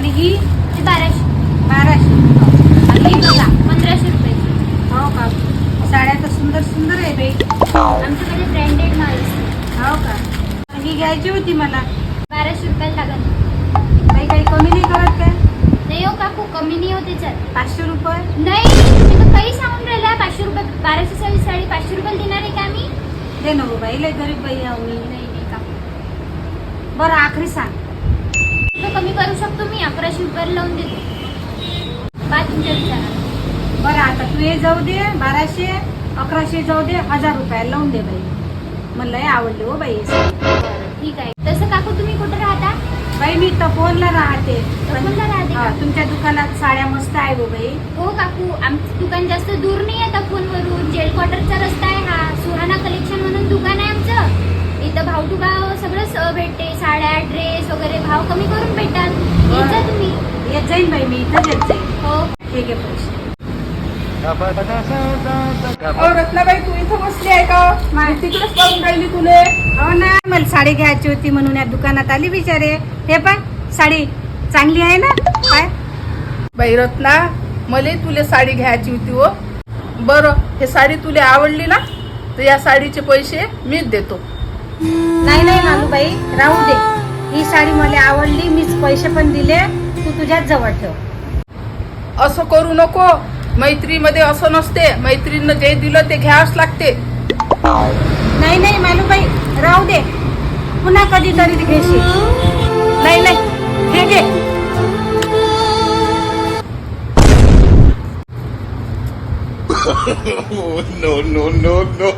आणि ही ती 1200. 1200. आणि ही बघा 1500 रुपये. हो का? साड्या तर सुंदर सुंदर आहे बाई. आमच्याकडे ब्रँडेड माल असतो. हो का? ही घ्यायची होती मला. 1200 रुपयाला लागेल. काही कमी नाही करत काय? नाही हो काकू, कमी नाही होते त्याच्यात. 500 रुपये. नाही, तुम्ही तर काही सांगून राहिला. 500 रुपये 1200 साडी 500 रुपयाला देणार आहे का मी? दे ना हो बाई, लय गरीब बाई आहो मी. नाही नाही काकू, बरं आखरी सांग. तर कमी करू शकतो मी. 1100 रुपयाला लावून देतो. बा तुमच्या विचारात. बरं आता तू हे जाऊ दे 1200, 1100 जाऊ दे, 1000 रुपयाला लावून दे बाई. मला लय आवडली हो बाई. ठीक आहे. तसं काकू तुम्ही कुठे राहता? बाई मी तपोवनला राहते. तपोवनला राहते हा, का? तुमच्या दुकानात साड्या मस्त आहे हो बाई. हो काकू, आमचं दुकान जास्त दूर नाही आहे. तपोवनवरून जेल क्वार्टरचा रस्ता आहे हा. सुहाना कलेक्शन म्हणून दुकान आहे आमचं. इथं भाव टू भाव सगळंच भेटते. साड्या, ड्रेस वगैरे भाव कमी करून भेटतात. येत जा तुम्ही. येत जाईन बाई, मी इथंच येत जाईन. हो. ठीक आहे पैसे. रत्नाबाई, तू इथं बसली आहे का? तिकडेच पाहून राहिली तुले. हो ना, मला साडी घ्यायची होती म्हणून या दुकानात आली बिचारे. हे पण साडी चांगली आहे ना? काय बाई रत्ना, मले तुले साडी घ्यायची होती हो. बरं, हे साडी तुले आवडली ना, तर या साडीचे पैसे मीच देतो. नाही नाही नानूबाई, राहू दे. ही साडी मला आवडली, मीच पैसे पण दिले. तू तुझ्याच जवळ ठेव. असं करू नको. मैत्रीमध्ये असं नसते. मैत्रीनं जे दिलं ते घ्यावंच लागते. नाही नाही मालूबाई, राहू दे. पुन्हा कधीतरी घेशील. नाही नाही, घे घे. No, no, no, no.